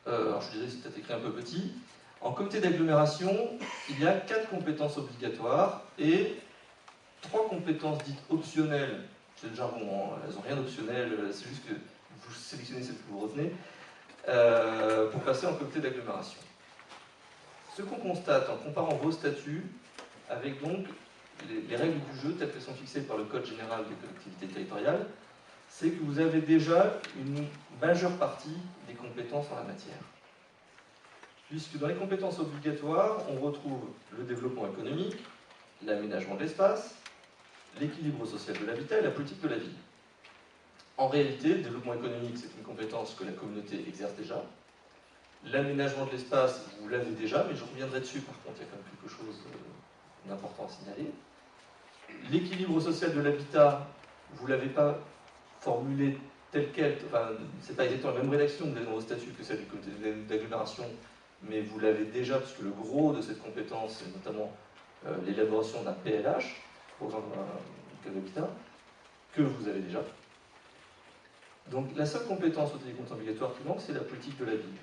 alors je dirais que c'est peut-être écrit un peu petit, en comité d'agglomération, il y a 4 compétences obligatoires et 3 compétences dites optionnelles. C'est le jargon, hein, elles n'ont rien d'optionnel, c'est juste que vous sélectionnez celles que vous retenez, pour passer en comité d'agglomération. Ce qu'on constate en comparant vos statuts avec donc les règles du jeu telles qu'elles sont fixées par le Code général des collectivités territoriales, c'est que vous avez déjà une majeure partie des compétences en la matière. Puisque dans les compétences obligatoires, on retrouve le développement économique, l'aménagement de l'espace, l'équilibre social de l'habitat et la politique de la ville. En réalité, le développement économique, c'est une compétence que la communauté exerce déjà. L'aménagement de l'espace, vous l'avez déjà, mais je reviendrai dessus, par contre, il y a quand même quelque chose d'important à signaler. L'équilibre social de l'habitat, vous ne l'avez pas formulé tel quel, enfin, c'est pas exactement la même rédaction que vous avez dans vos statuts que celle du comité d'agglomération, mais vous l'avez déjà, puisque le gros de cette compétence, c'est notamment l'élaboration d'un PLH, programme d'habitat, que vous avez déjà. Donc la seule compétence au télécompte obligatoire qui manque, c'est la politique de la ville.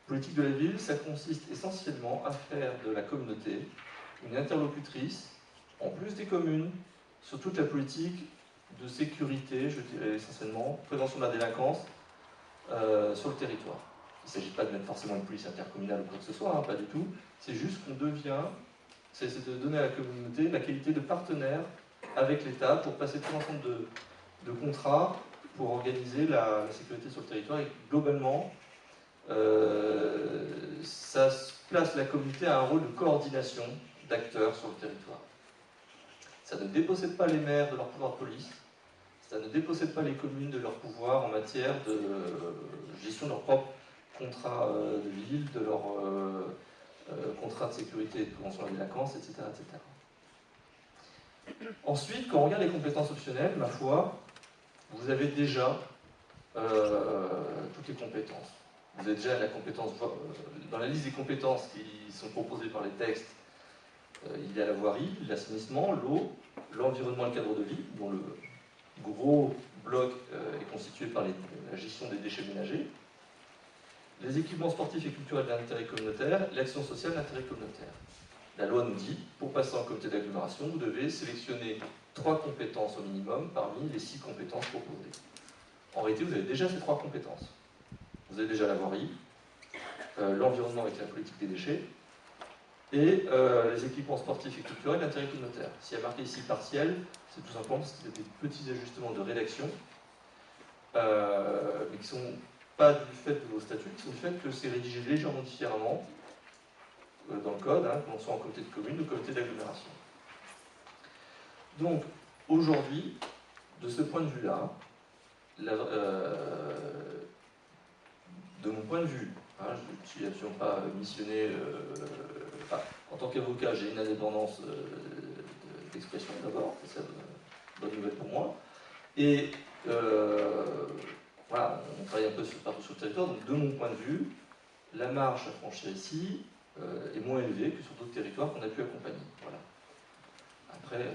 Politique de la ville, ça consiste essentiellement à faire de la communauté une interlocutrice, en plus des communes, sur toute la politique de sécurité, je dirais essentiellement, prévention de la délinquance sur le territoire. Il ne s'agit pas de mettre forcément une police intercommunale ou quoi que ce soit, hein, pas du tout. C'est juste qu'on devient, c'est de donner à la communauté la qualité de partenaire avec l'État pour passer tout un ensemble de contrats pour organiser la sécurité sur le territoire. Et globalement, ça place la communauté à un rôle de coordination d'acteurs sur le territoire. Ça ne dépossède pas les maires de leur pouvoir de police, ça ne dépossède pas les communes de leur pouvoir en matière de gestion de leurs propres contrats de ville, de leurs contrats de sécurité et de prévention de la délinquance, etc., etc. Ensuite, quand on regarde les compétences optionnelles, ma foi, vous avez déjà toutes les compétences. Vous avez déjà la compétence, dans la liste des compétences qui sont proposées par les textes, il y a la voirie, l'assainissement, l'eau, l'environnement et le cadre de vie, dont le gros bloc est constitué par la gestion des déchets ménagers, les équipements sportifs et culturels d'intérêt communautaire, l'action sociale d'intérêt communautaire. La loi nous dit, pour passer en comité d'agglomération, vous devez sélectionner 3 compétences au minimum parmi les 6 compétences proposées. En réalité, vous avez déjà ces 3 compétences. Vous avez déjà la voirie, l'environnement avec la politique des déchets, et les équipements sportifs et culturels d'intérêt communautaire. S'il y a marqué ici partiel, c'est tout simplement parce qu'il y a des petits ajustements de rédaction, mais qui ne sont pas du fait de vos statuts, qui sont du fait que c'est rédigé légèrement différemment dans le code, hein, qu'on soit en comité de commune ou comité d'agglomération. Donc, aujourd'hui, de ce point de vue-là, de mon point de vue, hein, je ne suis absolument pas missionné, enfin, en tant qu'avocat, j'ai une indépendance d'expression d'abord, c'est une bonne nouvelle pour moi, et voilà, on travaille un peu partout sur le territoire, donc de mon point de vue, la marge à franchir ici est moins élevée que sur d'autres territoires qu'on a pu accompagner. Voilà. Après,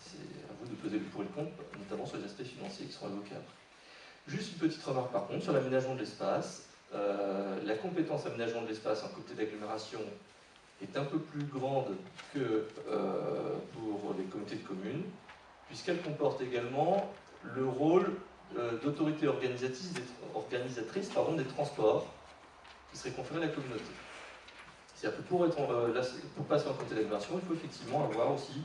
c'est à vous de peser le pour et le contre, notamment sur les aspects financiers qui seront évoqués après. Juste une petite remarque par contre sur l'aménagement de l'espace. La compétence aménagement de l'espace en comité d'agglomération est un peu plus grande que pour les comités de communes, puisqu'elle comporte également le rôle d'autorité organisatrice des transports qui serait conféré à la communauté. C'est-à-dire que pour passer en comité d'agglomération, il faut effectivement avoir aussi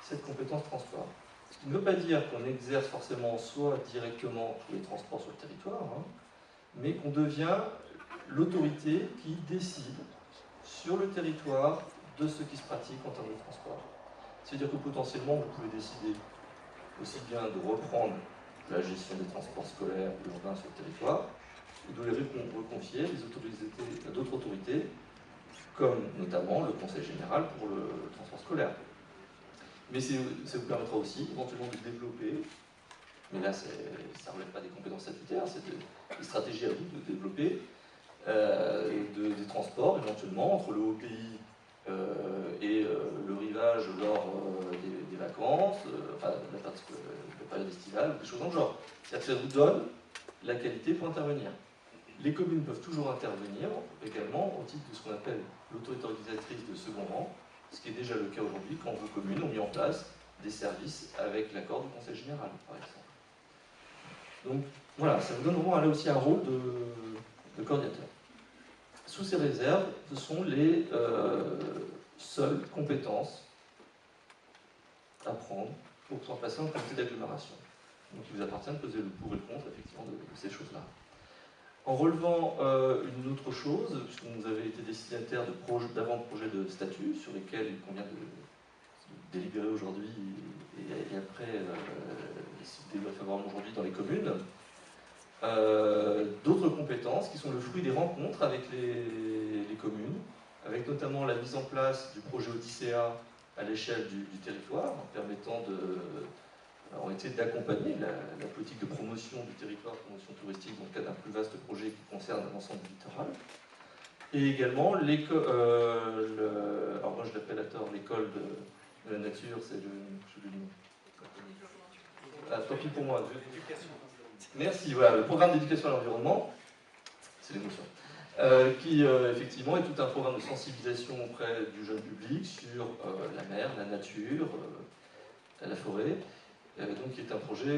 cette compétence transport. Ce qui ne veut pas dire qu'on exerce forcément soit directement les transports sur le territoire, hein, mais qu'on devient l'autorité qui décide sur le territoire de ce qui se pratique en termes de transport. C'est-à-dire que potentiellement, vous pouvez décider aussi bien de reprendre la gestion des transports scolaires ou urbains sur le territoire, ou de les reconfier à d'autres autorités, comme notamment le Conseil général pour le transport scolaire. Mais ça vous permettra aussi éventuellement de développer, mais là ça ne relève pas des compétences statutaires, c'est des stratégies à vous de développer des transports éventuellement entre le haut pays et le rivage lors des vacances, enfin de la période estivale, des choses dans le genre. C'est-à-dire que ça vous donne la qualité pour intervenir. Les communes peuvent toujours intervenir également au titre de ce qu'on appelle l'autorité organisatrice de second rang, ce qui est déjà le cas aujourd'hui quand vos communes ont mis en place des services avec l'accord du Conseil général, par exemple. Donc voilà, ça vous donne vraiment là aussi un rôle de coordinateur. Sous ces réserves, ce sont les seules compétences à prendre pour pouvoir passer en comité d'agglomération. Donc il vous appartient de peser le pour et le contre effectivement de ces choses-là. En relevant une autre chose, puisque vous avez été destinataire d'avant-projets de statut sur lesquels il convient de délibérer aujourd'hui et après si vous délibérez favorablement aujourd'hui dans les communes, d'autres compétences qui sont le fruit des rencontres avec les communes, avec notamment la mise en place du projet Odyssea à l'échelle du territoire, en permettant en été d'accompagner la politique de promotion du territoire, promotion touristique, dans le cadre d'un plus vaste projet qui concerne l'ensemble du littoral. Et également, alors moi je l'appelle à tort l'école de la nature, c'est le nom. Ah, tant pis pour moi. Merci, voilà, le programme d'éducation à l'environnement, c'est l'émotion, qui effectivement est tout un programme de sensibilisation auprès du jeune public sur la mer, la nature, la forêt. Donc, qui est un projet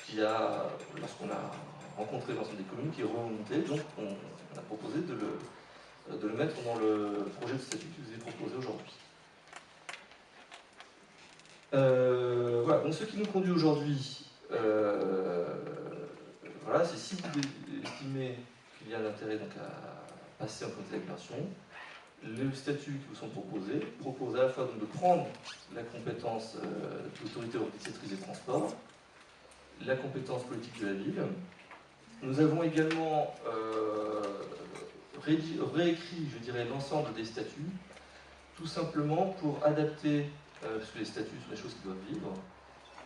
qui a, lorsqu'on a rencontré l'ensemble des communes, qui est remonté, donc on a proposé de le mettre dans le projet de statut qui vous est proposé aujourd'hui. Voilà, donc ce qui nous conduit aujourd'hui, voilà, c'est si vous estimez qu'il y a l'intérêt à passer en comité d'agglomération, les statuts qui vous sont proposés proposent à la fois donc, de prendre la compétence d'autorité organisatrice des transports, la compétence politique de la ville. Nous avons également réécrit, je dirais, l'ensemble des statuts, tout simplement pour adapter, parce que les statuts sont des choses qui doivent vivre,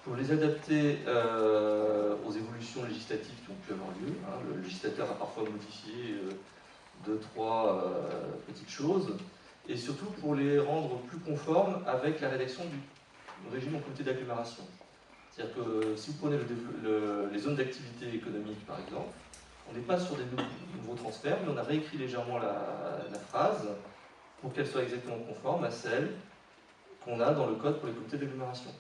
pour les adapter aux évolutions législatives qui ont pu avoir lieu. Hein. Le législateur a parfois modifié 2-3 petites choses, et surtout pour les rendre plus conformes avec la rédaction du régime en comité d'agglomération. C'est-à-dire que si vous prenez les zones d'activité économique, par exemple, on n'est pas sur des nouveaux transferts, mais on a réécrit légèrement la phrase pour qu'elle soit exactement conforme à celle qu'on a dans le code pour les comités d'agglomération.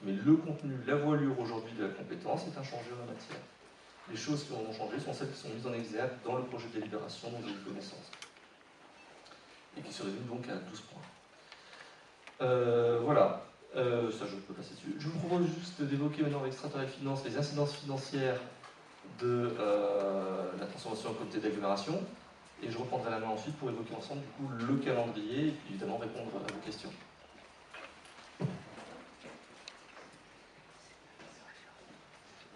Mais le contenu, la voilure aujourd'hui de la compétence est inchangé en la matière. Les choses qui ont changé sont celles qui sont mises en exergue dans le projet de délibération dont vous avez connaissance. Et qui se résume donc à 12 points. Voilà, ça je peux passer dessus. Je vous propose juste d'évoquer maintenant avec Stratarial Finance les incidences financières de la transformation en comité d'agglomération. Et je reprendrai la main ensuite pour évoquer ensemble du coup le calendrier et puis évidemment répondre à vos questions.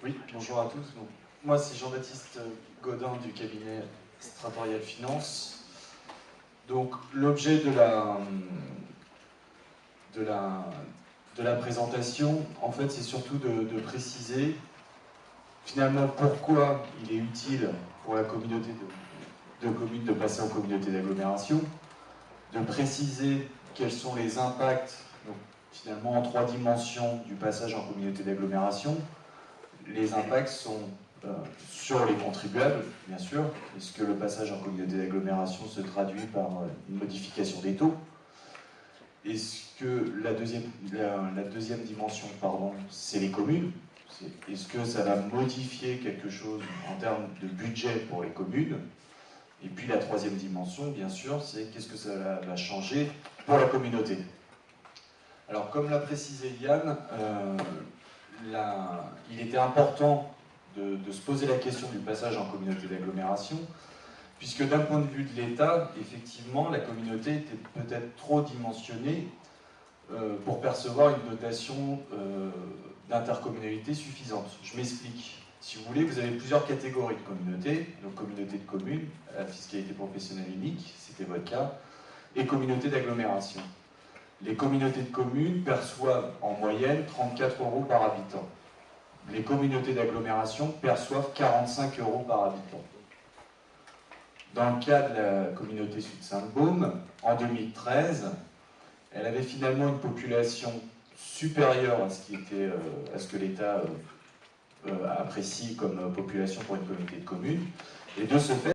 Oui, bonjour à tous. Donc, moi, c'est Jean-Baptiste Godin du cabinet Stratarial Finance. Donc, l'objet de la présentation, en fait, c'est surtout de préciser finalement pourquoi il est utile pour la communauté de communes de passer en communauté d'agglomération, de préciser quels sont les impacts, donc, finalement en 3 dimensions du passage en communauté d'agglomération. Les impacts sont sur les contribuables, bien sûr, puisque le passage en communauté d'agglomération se traduit par une modification des taux. Est-ce que la deuxième dimension, c'est les communes? Est-ce que ça va modifier quelque chose en termes de budget pour les communes? Et puis la troisième dimension, bien sûr, c'est qu'est-ce que ça va changer pour la communauté? Alors, comme l'a précisé Yann, il était important de se poser la question du passage en communauté d'agglomération, puisque d'un point de vue de l'État, effectivement, la communauté était peut-être trop dimensionnée pour percevoir une dotation d'intercommunalité suffisante. Je m'explique. Si vous voulez, vous avez plusieurs catégories de communautés, donc communauté de communes, à fiscalité professionnelle unique, c'était votre cas, et communauté d'agglomération. Les communautés de communes perçoivent en moyenne 34 € par habitant. Les communautés d'agglomération perçoivent 45 € par habitant. Dans le cas de la communauté Sud-Sainte-Baume, en 2013, elle avait finalement une population supérieure à ce que l'État apprécie comme population pour une communauté de communes, Et de ce fait,